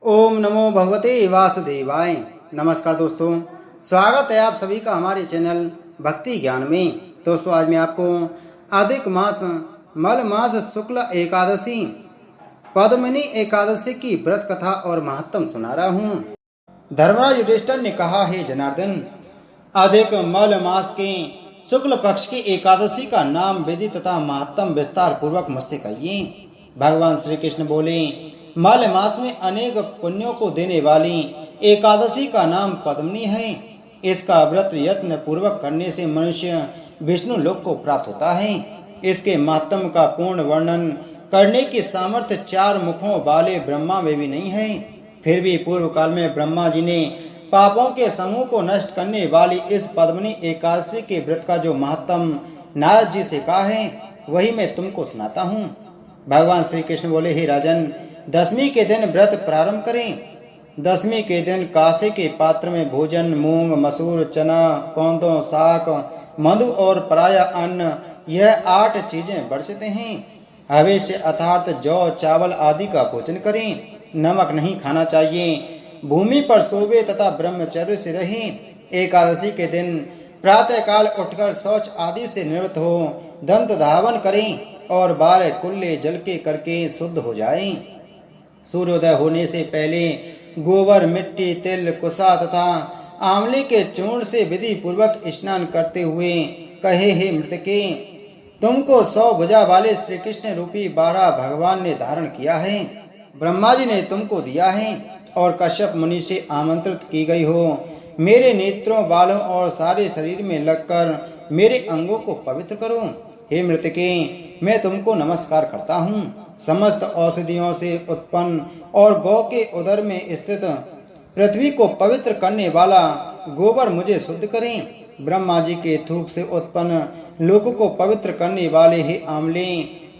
ओम नमो भगवते वासुदेवाय। नमस्कार दोस्तों, स्वागत है आप सभी का हमारे चैनल भक्ति ज्ञान में। दोस्तों, आज मैं आपको अधिक मास मल मास शुक्ल एकादशी पद्मिनी एकादशी की व्रत कथा और महत्तम सुना रहा हूँ। धर्मराज युधिष्ठिर ने कहा, हे जनार्दन, अधिक मल मास के शुक्ल पक्ष की एकादशी का नाम विधि तथा महत्तम विस्तार पूर्वक मुझसे कहिए। भगवान श्री कृष्ण बोले, मल मास में अनेक पुण्यों को देने वाली एकादशी का नाम पद्मिनी है। इसका व्रत यत्न पूर्वक करने से मनुष्य विष्णु लोक को प्राप्त होता है। इसके महत्तम का पूर्ण वर्णन करने की सामर्थ्य चार मुखों वाले ब्रह्मा में भी नहीं है। फिर भी पूर्व काल में ब्रह्मा जी ने पापों के समूह को नष्ट करने वाली इस पद्मिनी एकादशी के व्रत का जो महत्तम नारद जी से कहा है, वही मैं तुमको सुनाता हूँ। भगवान श्री कृष्ण बोले, हे राजन, दशमी के दिन व्रत प्रारंभ करें। दशमी के दिन कासे के पात्र में भोजन मूंग मसूर चना कौंदों साग मधु और पराया अन्न, यह 8 चीजें बरसते हैं। हवेश अर्थात जौ चावल आदि का भोजन करें। नमक नहीं खाना चाहिए। भूमि पर सोवे तथा ब्रह्मचर्य से रहें। एकादशी के दिन प्रातःकाल उठकर शौच आदि से निवृत्त हो दंत धावन करें और 12 कुल्ले जल के करके शुद्ध हो जाएं। सूर्योदय होने से पहले गोबर मिट्टी तिल कुसा तथा आंवले के चूर्ण से विधि पूर्वक स्नान करते हुए कहे, हे मृतके, तुमको 100 भुजा वाले श्री कृष्ण रूपी 12 भगवान ने धारण किया है। ब्रह्मा जी ने तुमको दिया है और कश्यप मुनि से आमंत्रित की गई हो। मेरे नेत्रों बालों और सारे शरीर में लगकर मेरे अंगों को पवित्र करो। हे मृतके, मैं तुमको नमस्कार करता हूँ। समस्त औषधियों से उत्पन्न और गौ के उदर में स्थित पृथ्वी को पवित्र करने वाला गोबर मुझे शुद्ध करें। ब्रह्मा जी के थूक से उत्पन्न लोक को पवित्र करने वाले हे आंवले,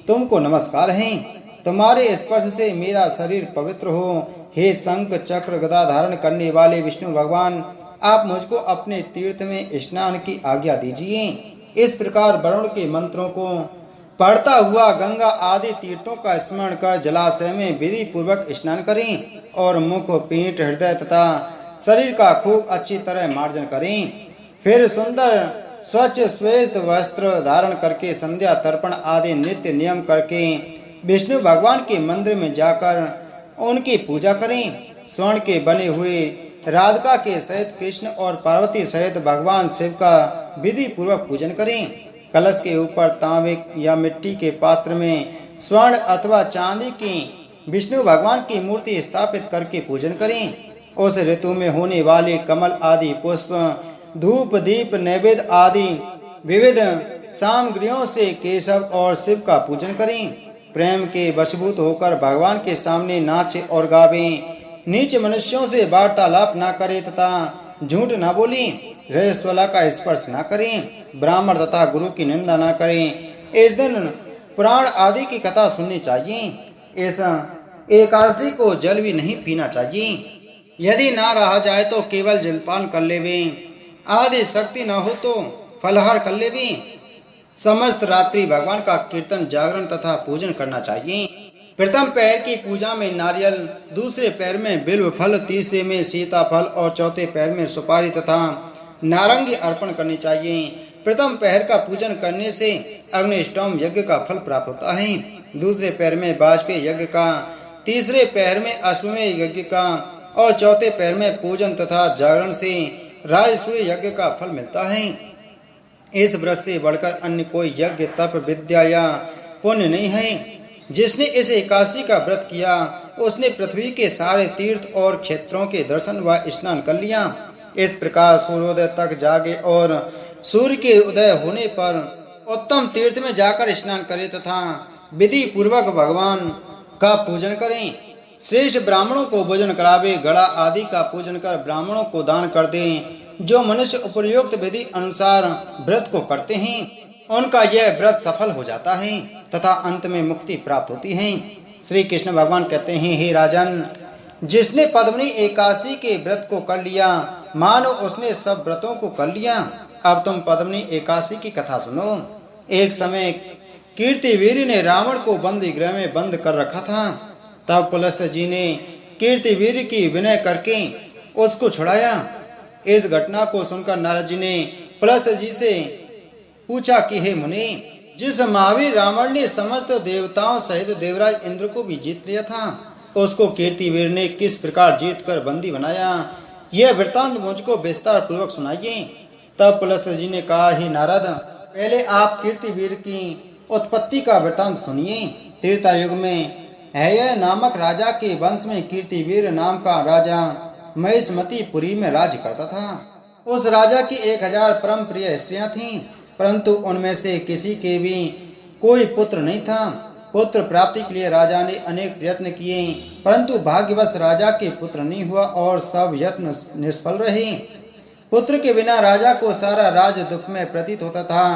तुमको नमस्कार है। तुम्हारे स्पर्श से मेरा शरीर पवित्र हो। हे शंख चक्र गदा धारण करने वाले विष्णु भगवान, आप मुझको अपने तीर्थ में स्नान की आज्ञा दीजिए। इस प्रकार वरुण के मंत्रों को पढ़ता हुआ गंगा आदि तीर्थों का स्मरण कर जलाशय में विधि पूर्वक स्नान करें और मुख पीठ हृदय तथा शरीर का खूब अच्छी तरह मार्जन करें। फिर सुंदर स्वच्छ श्वेत वस्त्र धारण करके संध्या तर्पण आदि नित्य नियम करके विष्णु भगवान के मंदिर में जाकर उनकी पूजा करें। स्वर्ण के बने हुए राधिका के सहित कृष्ण और पार्वती सहित भगवान शिव का विधि पूर्वक पूजन करें। कलश के ऊपर तांबे या मिट्टी के पात्र में स्वर्ण अथवा चांदी की विष्णु भगवान की मूर्ति स्थापित करके पूजन करें। उस ऋतु में होने वाले कमल आदि पुष्प धूप दीप नैवेद्य आदि विविध सामग्रियों से केशव और शिव का पूजन करें। प्रेम के वशीभूत होकर भगवान के सामने नाचे और गावे। नीच मनुष्यों से वार्तालाप न करे तथा झूठ न बोले। रजस्वला का स्पर्श न करें। ब्राह्मण तथा गुरु की निंदा न करें। इस दिन पुराण आदि की कथा सुननी चाहिए। इस एकादशी को जल भी नहीं पीना चाहिए। यदि ना रहा जाए तो केवल जलपान कर लेवे। आदि शक्ति न हो तो फलहार कर लेवे। समस्त रात्रि भगवान का कीर्तन जागरण तथा पूजन करना चाहिए। प्रथम पैर की पूजा में नारियल, दूसरे पैर में बिल्व फल, तीसरे में सीताफल और चौथे पैर में सुपारी तथा नारंगी अर्पण करनी चाहिए। प्रथम पैर का पूजन करने से अग्निष्टोम यज्ञ का फल प्राप्त होता है। दूसरे पैर में वाजपेय यज्ञ का, तीसरे पैर में अश्वमेध यज्ञ का और चौथे पैर में पूजन तथा जागरण से राजसूय यज्ञ का फल मिलता है। इस व्रत से बढ़कर अन्य कोई यज्ञ तप विद्या या पुण्य नहीं है। जिसने इस एकादशी का व्रत किया उसने पृथ्वी के सारे तीर्थ और क्षेत्रों के दर्शन व स्नान कर लिया। इस प्रकार सूर्योदय तक जागे और सूर्य के उदय होने पर उत्तम तीर्थ में जाकर स्नान करें तथा विधि पूर्वक भगवान का पूजन करें। श्रेष्ठ ब्राह्मणों को भोजन करावे। गड़ा आदि का पूजन कर ब्राह्मणों को दान कर दें। जो मनुष्य उपयुक्त विधि अनुसार व्रत को करते हैं उनका यह व्रत सफल हो जाता है तथा अंत में मुक्ति प्राप्त होती है। श्री कृष्ण भगवान कहते हैं, हे राजन, जिसने पद्मिनी एकादशी के व्रत को कर लिया मानो उसने सब व्रतों को कर लिया। अब तुम पद्मिनी एकादशी की कथा सुनो। एक समय कीर्तिवीर ने रावण को बंदी गृह में बंद कर रखा था। तब पुलस्त जी ने कीर्तिवीर की विनय करके उसको छुड़ाया। इस घटना को सुनकर नारद जी ने पुलस्त्य जी से पूछा कि हे मुनि, जिस महावीर रावण ने समस्त देवताओं सहित देवराज इंद्र को भी जीत लिया था, उसको कीर्तिवीर ने किस प्रकार जीत कर बंदी बनाया, यह वृत्तांत मुझको विस्तार पूर्वक सुनाइए। तब पुलस्त्य जी ने कहा, हे नारद, पहले आप कीर्तिवीर की उत्पत्ति का वृत्तांत सुनिए। त्रेता युग में हैय नामक राजा के वंश में कीर्तिवीर नाम का राजा महिष्मतीपुरी में राज्य करता था। उस राजा की 1000 परम प्रिय स्त्रियां थीं, परंतु उनमें से किसी के भी कोई पुत्र नहीं था। पुत्र प्राप्ति के लिए राजा ने अनेक प्रयत्न किए, परंतु भाग्यवश राजा के पुत्र नहीं हुआ और सब यत्न निष्फल रहे। पुत्र के बिना राजा को सारा राज्य दुख में प्रतीत होता था।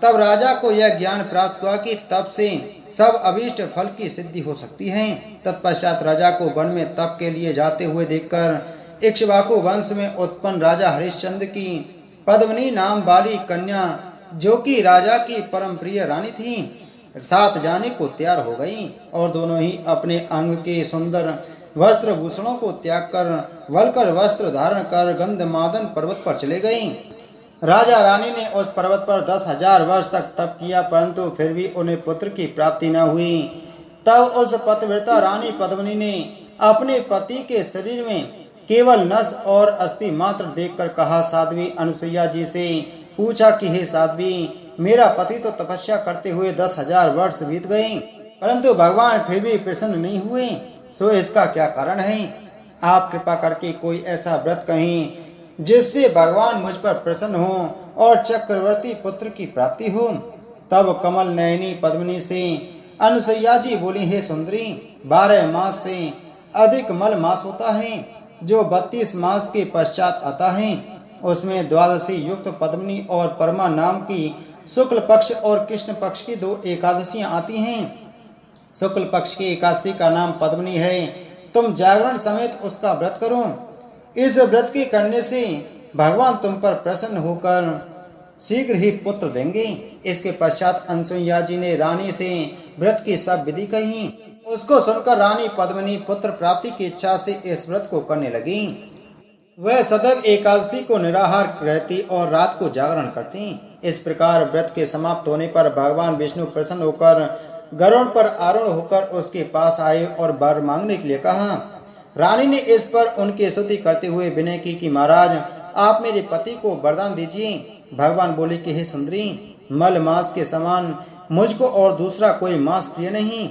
तब राजा को यह ज्ञान प्राप्त हुआ कि तप से सब अभीष्ट फल की सिद्धि हो सकती है। तत्पश्चात राजा को वन में तप के लिए जाते हुए देखकर इक्ष्वाकु वंश में उत्पन्न राजा हरिश्चंद्र की पद्मिनी नाम वाली कन्या, जो कि राजा की परम प्रिय रानी थी, साथ जाने को तैयार हो गई और दोनों ही अपने अंग के सुंदर वस्त्र भूषणों को त्याग कर वलकर वस्त्र धारण कर गंधमादन पर्वत पर चले गई। राजा रानी ने उस पर्वत पर 10,000 वर्ष तक तप किया, परंतु फिर भी उन्हें पुत्र की प्राप्ति न हुई। तब उस पतिव्रता रानी पद्मिनी ने अपने पति के शरीर में केवल नस और अस्थि मात्र देखकर कहा, साध्वी अनुसुईया जी से पूछा कि हे साध्वी, मेरा पति तो तपस्या करते हुए 10,000 वर्ष बीत गए, परंतु भगवान फिर भी प्रसन्न नहीं हुए, सो इसका क्या कारण है? आप कृपा करके कोई ऐसा व्रत कहें जिससे भगवान मुझ पर प्रसन्न हो और चक्रवर्ती पुत्र की प्राप्ति हो। तब कमल नयनी पद्मिनी से अनुसुईया जी बोली, हे सुंदरी, 12 मास से अधिक मल मास होता है, जो 32 मास के पश्चात आता है। उसमें द्वादशी युक्त पद्मिनी और परमा नाम की शुक्ल पक्ष और कृष्ण पक्ष की 2 एकादशियां आती हैं। शुक्ल पक्ष की एकादशी का नाम पद्मिनी है। तुम जागरण समेत उसका व्रत करो। इस व्रत के करने से भगवान तुम पर प्रसन्न होकर शीघ्र ही पुत्र देंगे। इसके पश्चात अनुसुईया जी ने रानी से व्रत की सब विधि कही। उसको सुनकर रानी पद्मिनी पुत्र प्राप्ति की इच्छा से इस व्रत को करने लगी। वह सदैव एकादशी को निराहार रहती और रात को जागरण करती। इस प्रकार व्रत के समाप्त होने पर भगवान विष्णु प्रसन्न होकर गरुड़ पर आरूढ़ होकर उसके पास आए और वर मांगने के लिए कहा। रानी ने इस पर उनकी स्तुति करते हुए विनय की कि महाराज, आप मेरे पति को वरदान दीजिए। भगवान बोले कि हे सुंदरी, मल मास के समान मुझको और दूसरा कोई मास प्रिय नहीं।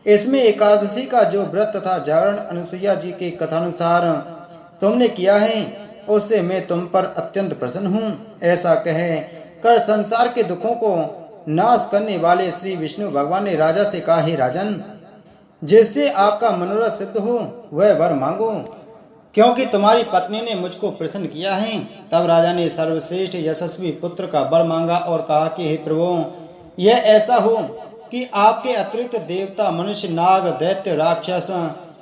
इसमें एकादशी का जो व्रत तथा जागरण अनुसुईया जी के कथानुसार तुमने किया है, उससे मैं तुम पर अत्यंत प्रसन्न हूँ। ऐसा कहे कर संसार के दुखों को नाश करने वाले श्री विष्णु भगवान ने राजा से कहा, हे राजन, जिससे आपका मनोरथ सिद्ध हो वह वर मांगो, क्योंकि तुम्हारी पत्नी ने मुझको प्रसन्न किया है। तब राजा ने सर्वश्रेष्ठ यशस्वी पुत्र का वर मांगा और कहा कि हे प्रभु, यह ऐसा हो कि आपके अतिरिक्त देवता, मनुष्य, नाग, दैत्य, राक्षस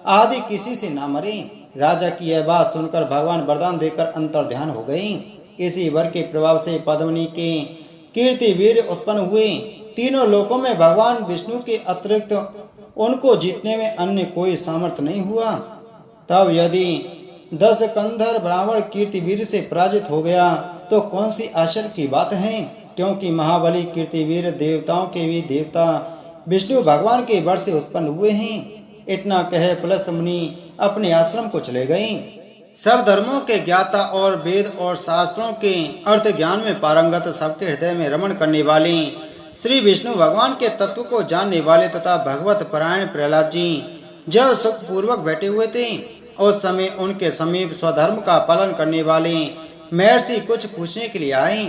आदि किसी से ना मरे। राजा की यह बात सुनकर भगवान वरदान देकर अंतर ध्यान हो गई। इसी वर के प्रभाव से पद्मिनी के कीर्तिवीर उत्पन्न हुए। तीनों लोकों में भगवान विष्णु के अतिरिक्त उनको जीतने में अन्य कोई सामर्थ्य नहीं हुआ। तब यदि 10 कंधर ब्राह्मण कीर्तिवीर से पराजित हो गया तो कौन सी आश्चर्य की बात है, क्योंकि महाबली कीर्तिवीर देवताओं के भी देवता विष्णु भगवान के वर से उत्पन्न हुए हैं। इतना कहे पुलस्त्य मुनि अपने आश्रम को चले गए। सब धर्मों के ज्ञाता और वेद और शास्त्रों के अर्थ ज्ञान में पारंगत, सबके हृदय में रमण करने वाले श्री विष्णु भगवान के तत्व को जानने वाले तथा भगवत परायण प्रहलाद जी जब सुख पूर्वक बैठे हुए थे, उस समय उनके समीप स्वधर्म का पालन करने वाले महर्षि कुछ पूछने के लिए आए।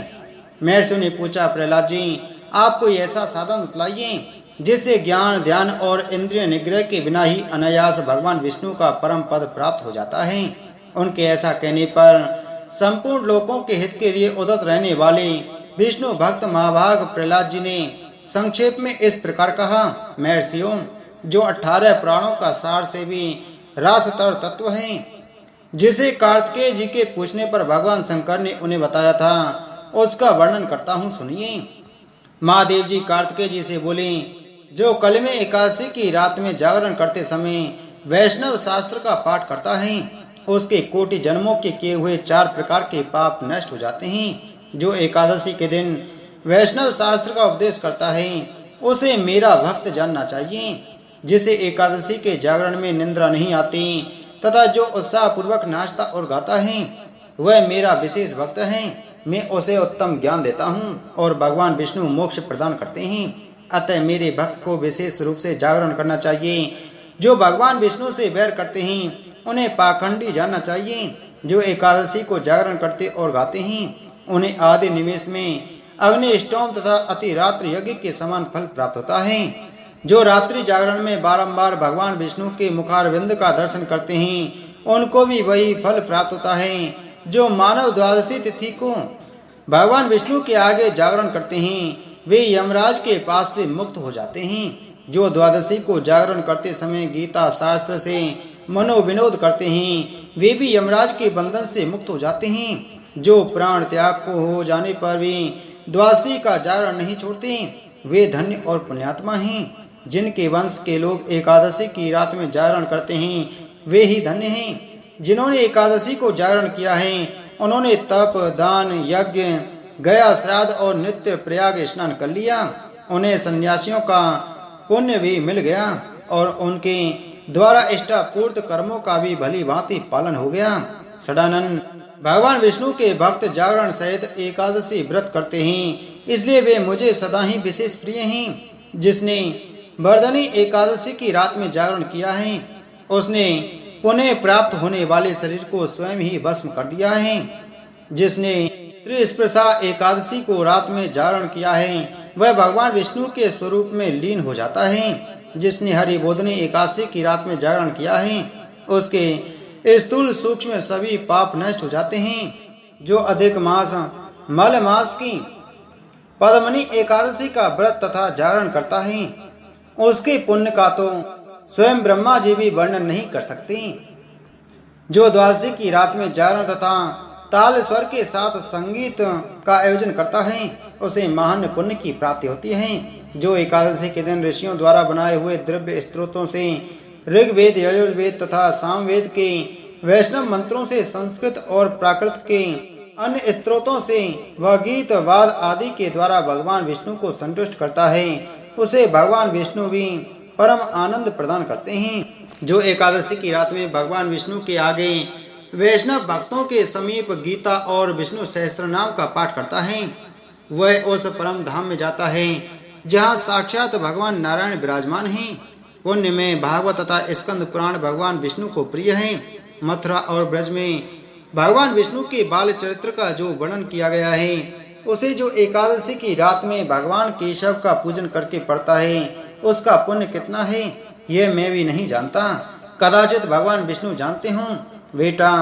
महर्षि ने पूछा, प्रहलाद जी, आप कोई ऐसा साधन बतलाइए जिससे ज्ञान, ध्यान और इंद्रिय निग्रह के बिना ही अनायास भगवान विष्णु का परम पद प्राप्त हो जाता है। उनके ऐसा कहने पर संपूर्ण लोकों के हित के लिए उद्यत रहने वाले विष्णु भक्त महाभाग प्रहलाद जी ने संक्षेप में इस प्रकार कहा, महर्षियों, जो 18 प्राणों का सार से भी रासतर तत्व है, जिसे कार्तिकेय जी के पूछने पर भगवान शंकर ने उन्हें बताया था, उसका वर्णन करता हूँ, सुनिए। महादेव जी कार्तिकेय जी से बोले, जो कल में एकादशी की रात में जागरण करते समय वैष्णव शास्त्र का पाठ करता है उसके कोटि जन्मों के किए हुए 4 प्रकार के पाप नष्ट हो जाते हैं। जो एकादशी के दिन वैष्णव शास्त्र का उपदेश करता है उसे मेरा भक्त जानना चाहिए। जिसे एकादशी के जागरण में निंद्रा नहीं आती तथा जो उत्साह पूर्वक नाचता और गाता है वह मेरा विशेष भक्त है। मैं उसे उत्तम ज्ञान देता हूँ और भगवान विष्णु मोक्ष प्रदान करते हैं। अतः मेरे भक्त को विशेष रूप से जागरण करना चाहिए। जो भगवान विष्णु से वैर करते हैं उन्हें पाखंडी जानना चाहिए। जो एकादशी को जागरण करते और गाते हैं उन्हें आदि निमेष में अग्नि स्टोम तथा अति रात्रि यज्ञ के समान फल प्राप्त होता है। जो रात्रि जागरण में बारंबार भगवान विष्णु के मुखारविंद का दर्शन करते हैं उनको भी वही फल प्राप्त होता है। जो मानव द्वादशी तिथि को भगवान विष्णु के आगे जागरण करते हैं वे यमराज के पास से मुक्त हो जाते हैं। जो द्वादशी को जागरण करते समय गीता शास्त्र से मनोविनोद करते हैं वे भी यमराज के बंधन से मुक्त हो जाते हैं। जो प्राण त्याग को हो जाने पर भी द्वादशी का जागरण नहीं छोड़ते वे धन्य और पुण्यात्मा हैं। जिनके वंश के लोग एकादशी की रात में जागरण करते हैं वे ही धन्य हैं। जिन्होंने एकादशी को जागरण किया है उन्होंने तप दान यज्ञ गया श्राद्ध और नित्य प्रयाग स्नान कर लिया। उन्हें सन्यासियों का पुण्य भी मिल गया और उनके द्वारा इष्टापूर्त कर्मों का भी भली भांति पालन हो गया। सदानंद भगवान विष्णु के भक्त जागरण सहित एकादशी व्रत करते हैं इसलिए वे मुझे सदा ही विशेष प्रिय हैं। जिसने वर्धनी एकादशी की रात में जागरण किया है उसने पुनः प्राप्त होने वाले शरीर को स्वयं ही भस्म कर दिया है। जिसने त्रिस्पर्शा एकादशी को रात में जागरण किया है वह भगवान विष्णु के स्वरूप में लीन हो जाता है। जिसने हरिबोधनी एकादशी की रात में जागरण किया है उसके स्थूल सूक्ष्म सभी पाप नष्ट हो जाते हैं। जो अधिक मास मल मास की पद्मनी एकादशी का व्रत तथा जागरण करता है उसके पुण्य का तो स्वयं ब्रह्मा जी भी वर्णन नहीं कर सकते। जो द्वादशी की रात में जागरण तथा ताल स्वर के साथ संगीत का आयोजन करता है उसे महान पुण्य की प्राप्ति होती है। जो एकादशी के दिन ऋषियों द्वारा बनाए हुए द्रव्य स्त्रोतों से ऋग्वेद यजुर्वेद तथा सामवेद के वैष्णव मंत्रों से संस्कृत और प्राकृत के अन्य स्त्रोतों से वह गीत वाद आदि के द्वारा भगवान विष्णु को संतुष्ट करता है उसे भगवान विष्णु भी परम आनंद प्रदान करते हैं। जो एकादशी की रात में भगवान विष्णु के आगे वैष्णव भक्तों के समीप गीता और विष्णु सहस्त्र नाम का पाठ करता है वह उस परम धाम में जाता है जहाँ साक्षात भगवान नारायण विराजमान हैं। पुण्य में भागवत तथा स्कंद पुराण भगवान विष्णु को प्रिय है। मथुरा और ब्रज में भगवान विष्णु के बाल चरित्र का जो वर्णन किया गया है उसे जो एकादशी की रात में भगवान केशव का पूजन करके पढ़ता है उसका पुण्य कितना है यह मैं भी नहीं जानता। कदाचित भगवान विष्णु जानते हों। बेटा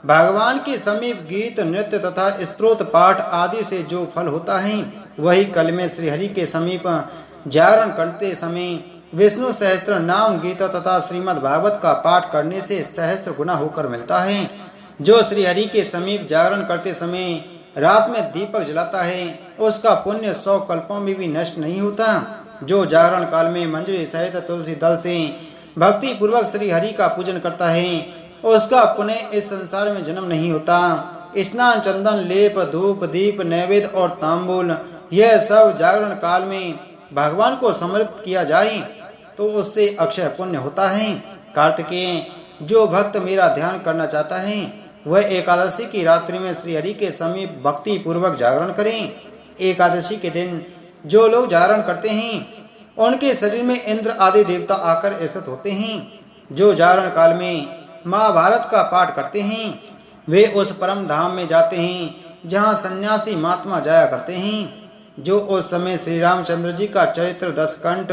भगवान के समीप गीत नृत्य तथा स्तोत्र पाठ आदि से जो फल होता है वही कल में श्रीहरि के समीप जागरण करते समय विष्णु सहस्त्र नाम गीता तथा श्रीमद् भागवत का पाठ करने से सहस्त्र गुना होकर मिलता है। जो श्रीहरि के समीप जागरण करते समय रात में दीपक जलाता है उसका पुण्य 100 कल्पों में भी नष्ट नहीं होता। जो जागरण काल में मंजरी सहित तुलसी दल से भक्ति पूर्वक श्री हरि का पूजन करता है उसका पुनः इस संसार में जन्म नहीं होता। स्नान चंदन लेप धूप दीप नैवेद्य और तांबूल यह सब जागरण काल में भगवान को समर्पित किया जाए तो उससे अक्षय पुण्य होता है। कार्तिकेय जो भक्त मेरा ध्यान करना चाहता है वह एकादशी की रात्रि में श्री हरि के समीप भक्ति पूर्वक जागरण करें। एकादशी के दिन जो लोग जागरण करते हैं उनके शरीर में इंद्र आदि देवता आकर स्थित होते हैं। जो जागरण काल में महाभारत का पाठ करते हैं वे उस परम धाम में जाते हैं जहाँ सन्यासी महात्मा जाया करते हैं। जो उस समय श्री रामचंद्र जी का चरित्र 10 कंठ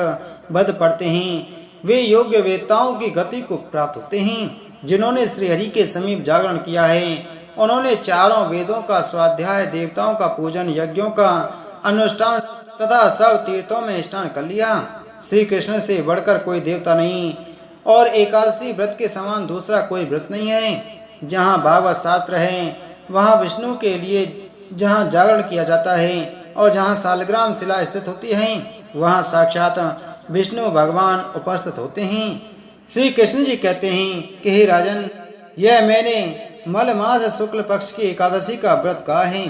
बध पढ़ते हैं वे योग्य वेताओं की गति को प्राप्त होते हैं। जिन्होंने श्री हरि के समीप जागरण किया है उन्होंने चारों वेदों का स्वाध्याय देवताओं का पूजन यज्ञों का अनुष्ठान तथा सब तीर्थों में स्नान कर लिया। श्री कृष्ण से बढ़कर कोई देवता नहीं और एकादशी व्रत के समान दूसरा कोई व्रत नहीं है। जहाँ भागवत शास्त्र है वहाँ विष्णु के लिए जहाँ जागरण किया जाता है और जहाँ सालग्राम शिला स्थित होती है वहाँ साक्षात विष्णु भगवान उपस्थित होते हैं। श्री कृष्ण जी कहते हैं कि हे राजन, यह मैंने मल मास शुक्ल पक्ष की एकादशी का व्रत कहा है।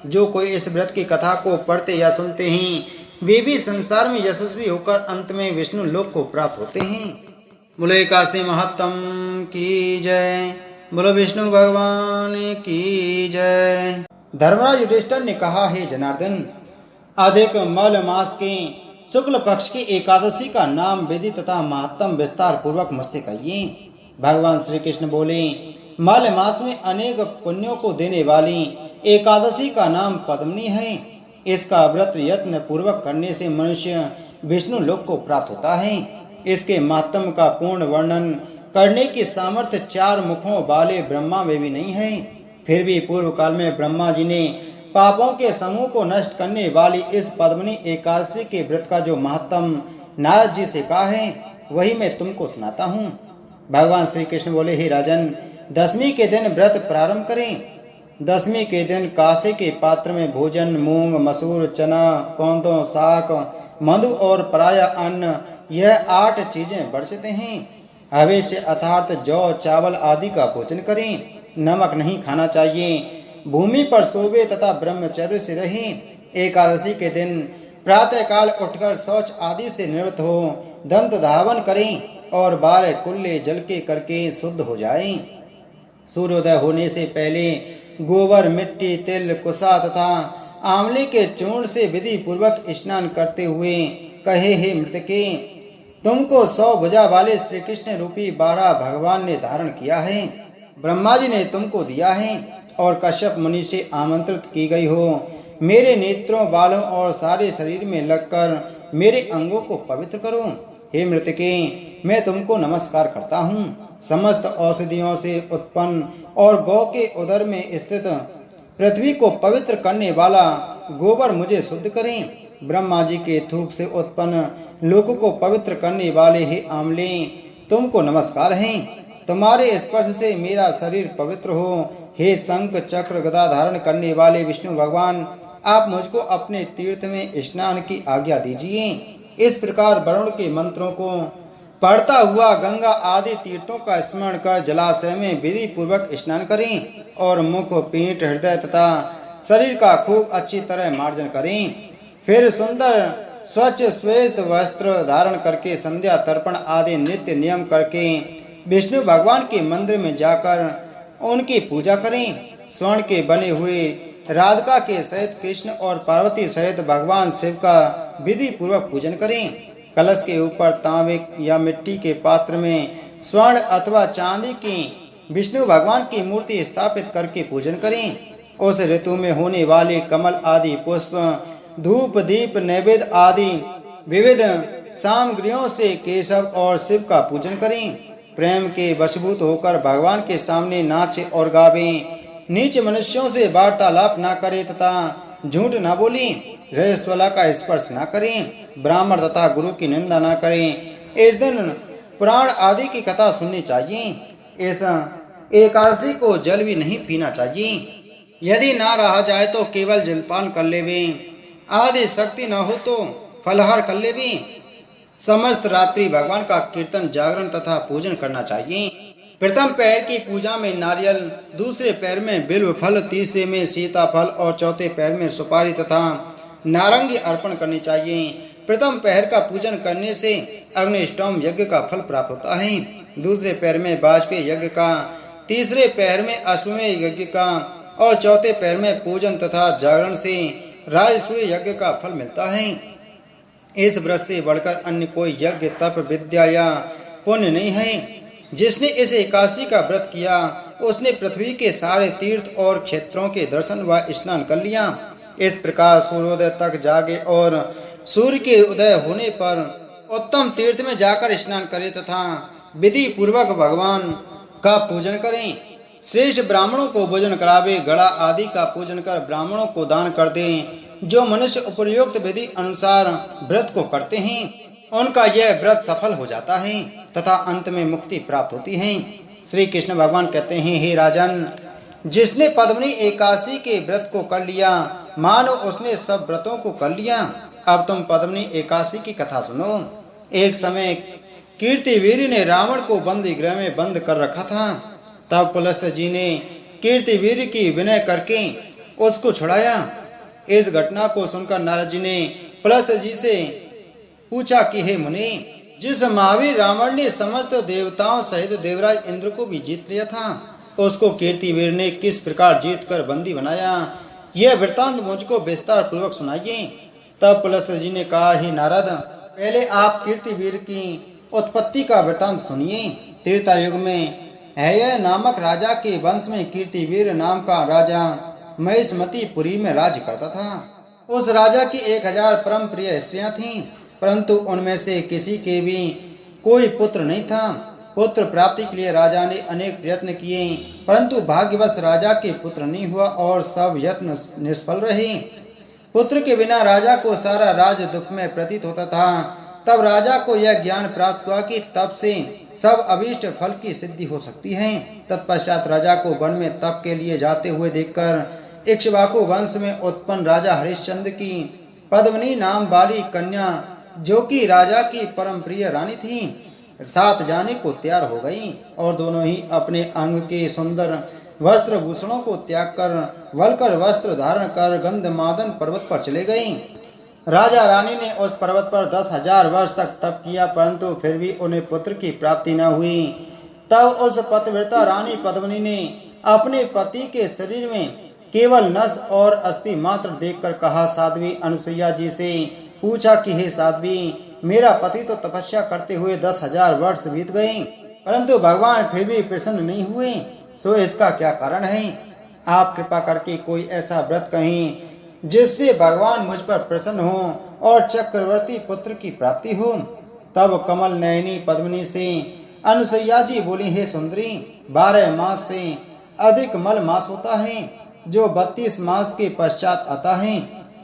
जो कोई इस व्रत की कथा को पढ़ते या सुनते हैं, वे भी संसार में यशस्वी होकर अंत में विष्णु लोक को प्राप्त होते हैं। बोलो एकादशी महत्तम की जय। बोलो विष्णु भगवान की जय। धर्मराज युधिष्ठिर ने कहा, हे जनार्दन, अधिक मल मास के शुक्ल पक्ष की एकादशी का नाम विधि तथा महत्तम विस्तार पूर्वक मुझसे कहिए। भगवान श्री कृष्ण बोले, मल मास में अनेक पुण्यों को देने वाली एकादशी का नाम पद्मिनी है। इसका व्रत यत्न पूर्वक करने से मनुष्य विष्णु लोक को प्राप्त होता है। इसके महत्तम का पूर्ण वर्णन करने की सामर्थ्य 4 मुखों वाले ब्रह्मा में भी नहीं है। फिर भी पूर्व काल में ब्रह्मा जी ने पापों के समूह को नष्ट करने वाली इस पद्मिनी एकादशी के व्रत का जो महत्तम नारद जी से कहा है, वही मैं तुमको सुनाता हूँ। भगवान श्री कृष्ण बोले, हे राजन, दशमी के दिन व्रत प्रारंभ करें। दशमी के दिन कासे के पात्र में भोजन मूंग, मसूर, चना, कौंदों, साग, मधु और पराया अन्न, यह 8 चीजें बरसते हैं। हवेश अर्थात जौ, चावल आदि का भोजन करें। नमक नहीं खाना चाहिए। भूमि पर सोवे तथा ब्रह्मचर्य से रहें। एकादशी के दिन प्रातः काल उठकर शौच आदि से निवृत्त हो दंत धावन करें और 12 कुल्ले जल के करके शुद्ध हो जाएं। सूर्योदय होने से पहले गोबर, मिट्टी, तिल, कुसा तथा आंवले के चूर्ण से विधि पूर्वक स्नान करते हुए कहे, हे मृतके, तुमको 100 भुजा वाले श्री कृष्ण रूपी 12 भगवान ने धारण किया है। ब्रह्मा जी ने तुमको दिया है और कश्यप मुनि से आमंत्रित की गई हो। मेरे नेत्रों, बालों और सारे शरीर में लगकर मेरे अंगों को पवित्र करो। हे मृतके, मैं तुमको नमस्कार करता हूँ। समस्त औषधियों से उत्पन्न और गौ के उदर में स्थित पृथ्वी को पवित्र करने वाला गोबर मुझे शुद्ध करें। ब्रह्मा जी के थूक से उत्पन्न लोक को पवित्र करने वाले हे आमले, तुमको नमस्कार है। तुम्हारे स्पर्श से मेरा शरीर पवित्र हो। हे शंख, चक्र, गदा धारण करने वाले विष्णु भगवान, आप मुझको अपने तीर्थ में स्नान की आज्ञा दीजिए। इस प्रकार वरुण के मंत्रों को पढ़ता हुआ गंगा आदि तीर्थों का स्मरण कर जलाशय में विधि पूर्वक स्नान करें और मुख, पीठ, हृदय तथा शरीर का खूब अच्छी तरह मार्जन करें। फिर सुंदर स्वच्छ श्वेत वस्त्र धारण करके संध्या तर्पण आदि नित्य नियम करके विष्णु भगवान के मंदिर में जाकर उनकी पूजा करें। स्वर्ण के बने हुए राधिका के सहित कृष्ण और पार्वती सहित भगवान शिव का विधि पूर्वक पूजन करें। कलश के ऊपर तांबे या मिट्टी के पात्र में स्वर्ण अथवा चांदी की विष्णु भगवान की मूर्ति स्थापित करके पूजन करें। उस ऋतु में होने वाले कमल आदि पुष्प, धूप, दीप, नैवेद्य आदि विविध सामग्रियों से केशव और शिव का पूजन करें। प्रेम के वशीभूत होकर भगवान के सामने नाचे और गावे। नीच मनुष्यों से वार्तालाप न करें तथा झूठ न बोले। रजस्वला का स्पर्श न करें। ब्राह्मण तथा गुरु की निंदा न करें। इस दिन पुराण आदि की कथा सुननी चाहिए। ऐसा एकादशी को जल भी नहीं पीना चाहिए। यदि ना रहा जाए तो केवल जलपान कर लेवे। आदि शक्ति न हो तो फलहार कर लेवे। समस्त रात्रि भगवान का कीर्तन, जागरण तथा पूजन करना चाहिए। प्रथम पैर की पूजा में नारियल, दूसरे पैर में बिल्व फल, तीसरे में सीताफल और चौथे पैर में सुपारी तथा नारंगी अर्पण करनी चाहिए। प्रथम पैर का पूजन करने से अग्निष्टोम यज्ञ का फल प्राप्त होता है। दूसरे पैर में वाजपेय यज्ञ का, तीसरे पैर में अश्वमेध यज्ञ का और चौथे पैर में पूजन तथा जागरण से राजसूय यज्ञ का फल मिलता है। इस व्रत से बढ़कर अन्य कोई यज्ञ, तप, विद्या या पुण्य नहीं है। जिसने इस एकादशी का व्रत किया उसने पृथ्वी के सारे तीर्थ और क्षेत्रों के दर्शन व स्नान कर लिया। इस प्रकार सूर्योदय तक जागे और सूर्य के उदय होने पर उत्तम तीर्थ में जाकर स्नान करें तथा विधि पूर्वक भगवान का पूजन करें। श्रेष्ठ ब्राह्मणों को भोजन करावे। गड़ा आदि का पूजन कर ब्राह्मणों को दान कर दें। जो मनुष्य उपयुक्त विधि अनुसार व्रत को करते हैं उनका यह व्रत सफल हो जाता है तथा अंत में मुक्ति प्राप्त होती है। श्री कृष्ण भगवान कहते हैं, हे राजन, जिसने पद्मिनी एकादशी के व्रत को कर लिया मानो उसने सब व्रतों को कर लिया। अब तुम पद्मिनी एकादशी की कथा सुनो। एक समय कीर्तिवीर ने रावण को बंदी गृह में बंद कर रखा था। तब पुलस्त जी ने कीर्तिवीर की विनय करके उसको छुड़ाया। इस घटना को सुनकर नारद जी ने पुलस्त जी से पूछा कि हे मुनि, जिस महावीर रावण ने समस्त देवताओं सहित देवराज इंद्र को भी जीत लिया था, तो उसको कीर्तिवीर ने किस प्रकार जीत कर बंदी बनाया, यह वृत्तांत मुझको विस्तार पूर्वक सुनाइए। तब पुलस्त जी ने कहा, हे नारद, पहले आप कीर्तिवीर की उत्पत्ति का वृत्तांत सुनिए। त्रेता युग में हैय नामक राजा के वंश में कीर्तिवीर नाम का राजा महिष्मतीपुरी में राज्य करता था। उस राजा की 1000 परम प्रिय स्त्रियां थीं, परंतु उनमें से किसी के भी कोई पुत्र नहीं था। पुत्र प्राप्ति के लिए राजा ने अनेक प्रयत्न किए, परंतु भाग्यवश राजा के पुत्र नहीं हुआ और सब यत्न निष्फल रहे। पुत्र के बिना राजा को सारा राज दुख में प्रतीत होता था। तब राजा को यह ज्ञान प्राप्त हुआ कि तप से सब अभीष्ट फल की सिद्धि हो सकती है। तत्पश्चात राजा को वन में तप के लिए जाते हुए देखकर इक्ष्वाकु वंश में उत्पन्न राजा हरिश्चंद्र की पद्मिनी नाम वाली कन्या, जो कि राजा की परम प्रिय रानी थी, साथ जाने को तैयार हो गई और दोनों ही अपने अंग के सुंदर वस्त्र भूषणों को त्याग कर वलकर वस्त्र धारण कर गंधमादन पर्वत पर चले गई। राजा रानी ने उस पर्वत पर 10,000 वर्ष तक तप किया, परंतु फिर भी उन्हें पुत्र की प्राप्ति न हुई। तब उस पतिव्रता रानी पद्मिनी ने अपने पति के शरीर में केवल नस और अस्थि मात्र देखकर कहा, साध्वी अनुसुईया जी से पूछा कि हे साध्वी, मेरा पति तो तपस्या करते हुए 10,000 वर्ष बीत गए, परंतु भगवान फिर भी प्रसन्न नहीं हुए, सो इसका क्या कारण है? आप कृपा करके कोई ऐसा व्रत कहें जिससे भगवान मुझ पर प्रसन्न हो और चक्रवर्ती पुत्र की प्राप्ति हो। तब कमल नयनी पद्मिनी से अनुसुईया जी बोली, हे सुंदरी, 12 मास से अधिक मल मास होता है, जो 32 मास के पश्चात आता है।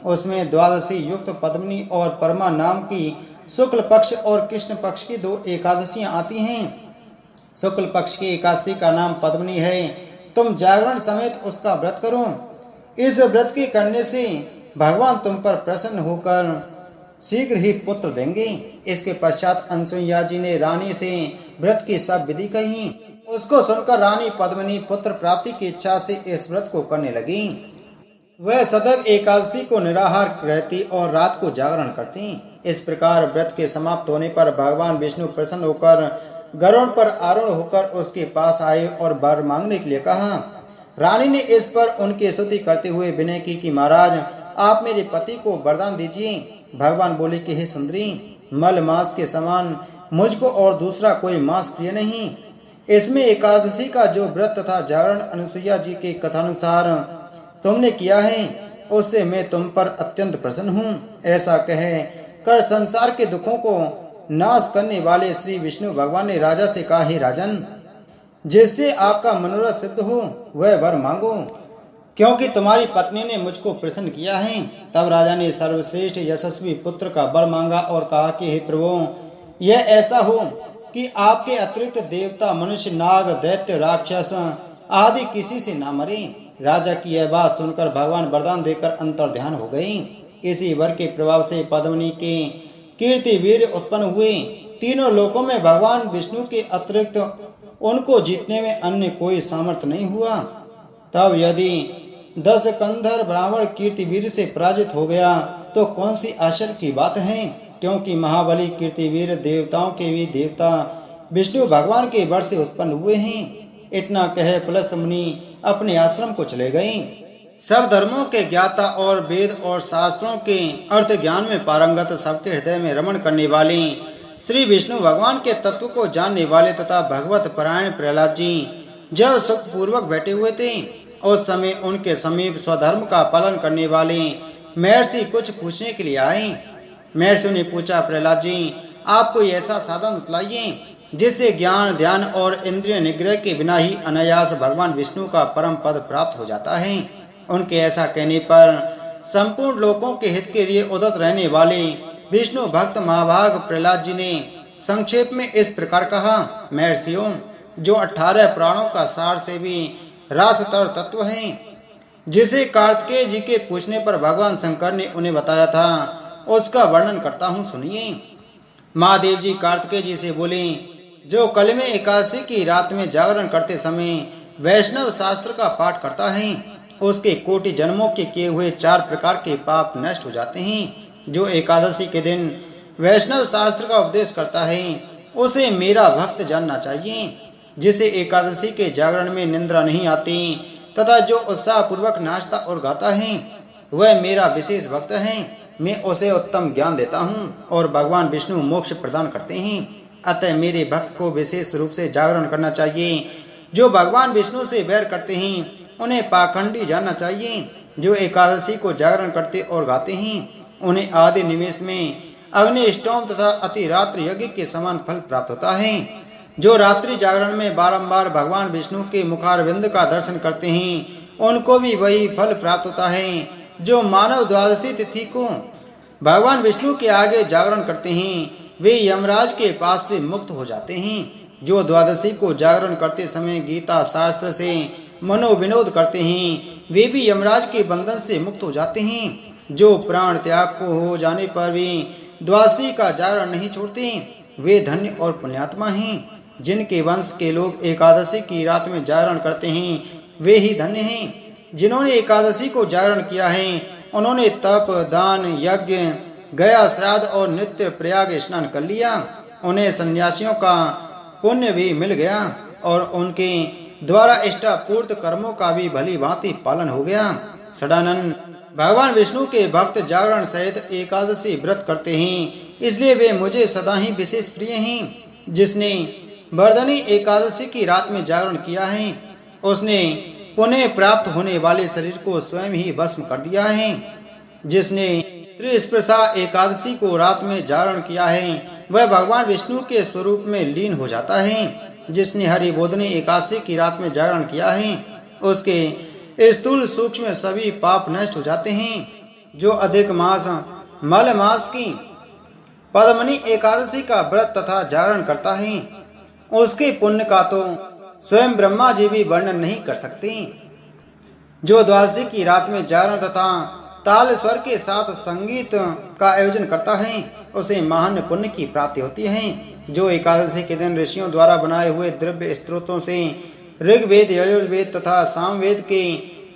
उसमें द्वादशी युक्त पद्मिनी और परमा नाम की शुक्ल पक्ष और कृष्ण पक्ष की 2 एकादशियां आती हैं। शुक्ल पक्ष की एकादशी का नाम पद्मिनी है। तुम जागरण समेत उसका व्रत करो। इस व्रत के करने से भगवान तुम पर प्रसन्न होकर शीघ्र ही पुत्र देंगे। इसके पश्चात अनुसुईया जी ने रानी से व्रत की सब विधि कही। उसको सुनकर रानी पद्मिनी पुत्र प्राप्ति की इच्छा से इस व्रत को करने लगी। वह सदैव एकादशी को निराहार रहती और रात को जागरण करती। इस प्रकार व्रत के समाप्त होने पर भगवान विष्णु प्रसन्न होकर गरुड़ पर आरूढ़ होकर उसके पास आए और वर मांगने के लिए कहा। रानी ने इस पर उनकी स्तुति करते हुए विनय की कि महाराज, आप मेरे पति को वरदान दीजिए। भगवान बोले कि हे सुंदरी, मल मास के समान मुझको और दूसरा कोई मास प्रिय नहीं। इसमें एकादशी का जो व्रत तथा जागरण अनुसुईया जी के कथानुसार तुमने किया है, उससे मैं तुम पर अत्यंत प्रसन्न हूँ। ऐसा कहे कर संसार के दुखों को नाश करने वाले श्री विष्णु भगवान ने राजा से कहा, हे राजन, जिससे आपका मनोरथ सिद्ध हो वह वर मांगो, क्योंकि तुम्हारी पत्नी ने मुझको प्रसन्न किया है। तब राजा ने सर्वश्रेष्ठ यशस्वी पुत्र का वर मांगा और कहा कि हे प्रभु, यह ऐसा हो कि आपके अतिरिक्त देवता, मनुष्य, नाग, दैत्य, राक्षस आदि किसी से ना मरे। राजा की यह बात सुनकर भगवान वरदान देकर अंतर ध्यान हो गई। इसी वर के प्रभाव से पद्मिनी के कीर्तिवीर उत्पन्न हुए। तीनों लोकों में भगवान विष्णु के अतिरिक्त उनको जीतने में अन्य कोई सामर्थ्य नहीं हुआ। तब यदि 10 कंधर ब्राह्मण कीर्तिवीर से पराजित हो गया तो कौन सी आश्चर्य की बात है, क्योंकि महाबली कीर्तिवीर देवताओं के भी देवता विष्णु भगवान के वर से उत्पन्न हुए हैं। इतना कहे पुलस्त मुनि अपने आश्रम को चले गए। सब धर्मों के ज्ञाता और वेद और शास्त्रों के अर्थ ज्ञान में पारंगत, सबके हृदय में रमण करने वाले श्री विष्णु भगवान के तत्व को जानने वाले तथा भगवत परायण प्रहलाद जी जब सुख पूर्वक बैठे हुए थे, उस समय उनके समीप स्वधर्म का पालन करने वाले महर्षि कुछ पूछने के लिए आए। महर्षि ने पूछा, प्रहलाद जी, आप कोई ऐसा साधन बतलाइए जिससे ज्ञान, ध्यान और इंद्रिय निग्रह के बिना ही अनायास भगवान विष्णु का परम पद प्राप्त हो जाता है। उनके ऐसा कहने पर संपूर्ण लोकों के हित के लिए उद्यत रहने वाले विष्णु भक्त महाभाग प्रहलाद जी ने संक्षेप में इस प्रकार कहा, महर्षियों, जो 18 प्राणों का सार से भी रासतर तत्व है, जिसे कार्तिकेय जी के पूछने पर भगवान शंकर ने उन्हें बताया था, उसका वर्णन करता हूँ, सुनिए। महादेव जी कार्तिकेय जी से बोले, जो कल में एकादशी की रात में जागरण करते समय वैष्णव शास्त्र का पाठ करता है, उसके कोटि जन्मों के किए हुए 4 प्रकार के पाप नष्ट हो जाते हैं। जो एकादशी के दिन वैष्णव शास्त्र का उपदेश करता है, उसे मेरा भक्त जानना चाहिए। जिसे एकादशी के जागरण में निंद्रा नहीं आती तथा जो उत्साह पूर्वक नाचता और गाता है, वह मेरा विशेष भक्त है। मैं उसे उत्तम ज्ञान देता हूँ और भगवान विष्णु मोक्ष प्रदान करते हैं। अतः मेरे भक्त को विशेष रूप से जागरण करना चाहिए। जो भगवान विष्णु से वैर करते हैं, उन्हें पाखंडी जानना चाहिए। जो एकादशी को जागरण करते और गाते हैं, उन्हें आदि निमेष में अग्नि स्टोम तथा अति रात्रि यज्ञ के समान फल प्राप्त होता है। जो रात्रि जागरण में बारंबार भगवान विष्णु के मुखारविंद का दर्शन करते हैं, उनको भी वही फल प्राप्त होता है। जो मानव द्वादशी तिथि को भगवान विष्णु के आगे जागरण करते हैं, वे यमराज के पास से मुक्त हो जाते हैं। जो द्वादशी को जागरण करते समय गीता शास्त्र से मनोविनोद करते हैं, वे भी यमराज के बंधन से मुक्त हो जाते हैं। जो प्राण त्याग को हो जाने पर भी द्वादशी का जागरण नहीं छोड़ते, वे धन्य और पुण्यात्मा हैं। जिनके वंश के लोग एकादशी की रात में जागरण करते हैं, वे ही धन्य हैं। जिन्होंने एकादशी को जागरण किया है, उन्होंने तप, दान, यज्ञ, गया श्राद्ध और नित्य प्रयाग स्नान कर लिया। उन्हें सन्यासियों का पुण्य भी मिल गया और उनके द्वारा इष्टापूर्त कर्मों का भी भली भांति पालन हो गया। सदानंद भगवान विष्णु के भक्त जागरण सहित एकादशी व्रत करते हैं, इसलिए वे मुझे सदा ही विशेष प्रिय हैं। जिसने वर्धनी एकादशी की रात में जागरण किया है, उसने पुनः प्राप्त होने वाले शरीर को स्वयं ही भस्म कर दिया है। जिसने त्रिस्पर्शा एकादशी को रात में जागरण किया है, वह भगवान विष्णु के स्वरूप में लीन हो जाता है। जिसने हरिबोधनी एकादशी की रात में जागरण किया है, उसके स्थूल सूक्ष्म सभी पाप नष्ट हो जाते हैं। जो अधिक मास मल मास की पद्मनी एकादशी का व्रत तथा जागरण करता है, उसके पुण्य का तो स्वयं ब्रह्मा जी भी वर्णन नहीं कर सकते। जो द्वादशी की रात में जागरण तथा ताल स्वर के साथ संगीत का आयोजन करता है, उसे महान पुण्य की प्राप्ति होती है। जो एकादशी के दिन ऋषियों द्वारा बनाए हुए द्रव्य स्त्रोतों से ऋग्वेद, यजुर्वेद तथा सामवेद के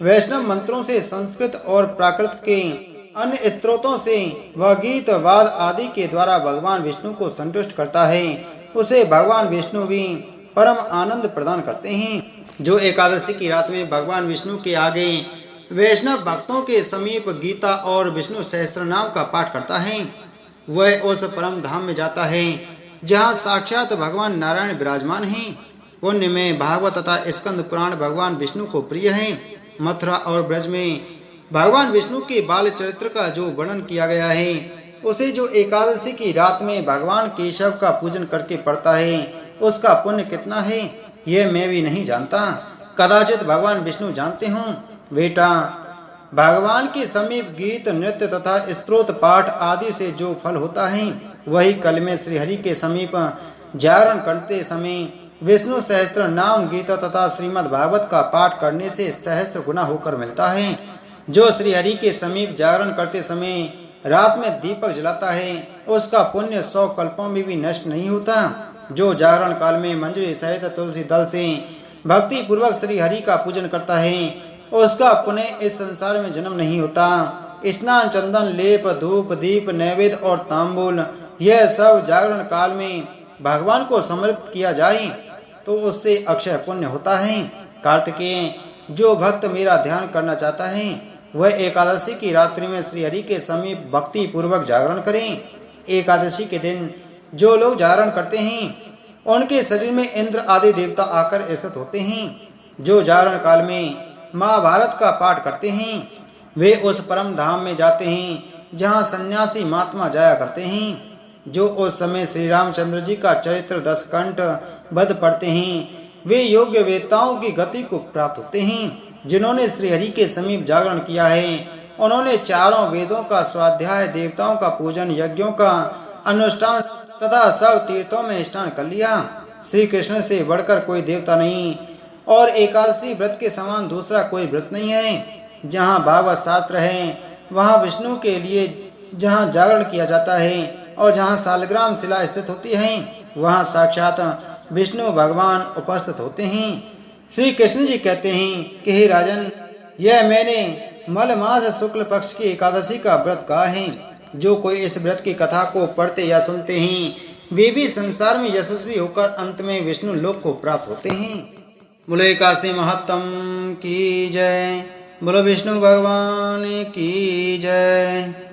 वैष्णव मंत्रों से संस्कृत और प्राकृत के अन्य स्त्रोतों से वह गीत वाद आदि के द्वारा भगवान विष्णु को संतुष्ट करता है, उसे भगवान विष्णु भी परम आनंद प्रदान करते हैं। जो एकादशी की रात में भगवान विष्णु के आगे वैष्णव भक्तों के समीप गीता और विष्णु सहस्त्र नाम का पाठ करता है, वह उस परम धाम में जाता है जहाँ साक्षात भगवान नारायण विराजमान हैं। पुण्य में भागवत तथा स्कंद पुराण भगवान विष्णु को प्रिय है। मथुरा और ब्रज में भगवान विष्णु के बाल चरित्र का जो वर्णन किया गया है, उसे जो एकादशी की रात में भगवान केशव का पूजन करके पढ़ता है, उसका पुण्य कितना है, यह मैं भी नहीं जानता। कदाचित भगवान विष्णु जानते हों। बेटा, भगवान के समीप गीत, नृत्य तथा स्तोत्र पाठ आदि से जो फल होता है, वही कल में श्रीहरि के समीप जागरण करते समय विष्णु सहस्त्र नाम, गीता तथा श्रीमद् भागवत का पाठ करने से सहस्त्र गुना होकर मिलता है। जो श्रीहरि के समीप जागरण करते समय रात में दीपक जलाता है, उसका पुण्य 100 कल्पों में भी नष्ट नहीं होता। जो जागरण काल में मंजरी सहित तुलसी दल से भक्ति पूर्वक श्री हरि का पूजन करता है, उसका पुनः इस संसार में जन्म नहीं होता। स्नान, चंदन, लेप, धूप, दीप, नैवेद्य और तांबूल, यह सब जागरण काल में भगवान को समर्पित किया जाए तो उससे अक्षय पुण्य होता है। कार्तिकेय, जो भक्त मेरा ध्यान करना चाहता है, वह एकादशी की रात्रि में श्री हरि के समीप भक्ति पूर्वक जागरण करें। एकादशी के दिन जो लोग जागरण करते हैं, उनके शरीर में इंद्र आदि देवता आकर स्थित होते हैं। जो जागरण काल में महाभारत का पाठ करते हैं, वे उस परम धाम में जाते हैं जहाँ सन्यासी महात्मा जाया करते हैं। जो उस समय श्री रामचंद्र जी का चरित्र 10 कंठ बध पढ़ते हैं, वे योग्य वेताओं की गति को प्राप्त होते हैं। जिन्होंने श्री हरि के समीप जागरण किया है, उन्होंने चारों वेदों का स्वाध्याय, देवताओं का पूजन, यज्ञों का अनुष्ठान तथा सब तीर्थों में स्नान कर लिया। श्री कृष्ण से बढ़कर कोई देवता नहीं और एकादशी व्रत के समान दूसरा कोई व्रत नहीं है। जहाँ भागवत शास्त्र है, वहाँ विष्णु के लिए जहाँ जागरण किया जाता है, और जहाँ सालग्राम शिला स्थित होती है वहाँ साक्षात विष्णु भगवान उपस्थित होते हैं। श्री कृष्ण जी कहते हैं कि हे राजन, यह मैंने मल मास शुक्ल पक्ष की एकादशी का व्रत कहा है। जो कोई इस व्रत की कथा को पढ़ते या सुनते हैं वे भी संसार में यशस्वी होकर अंत में विष्णु लोक को प्राप्त होते हैं। बोलो एकादशी महत्तम की जय। बोलो विष्णु भगवान की जय।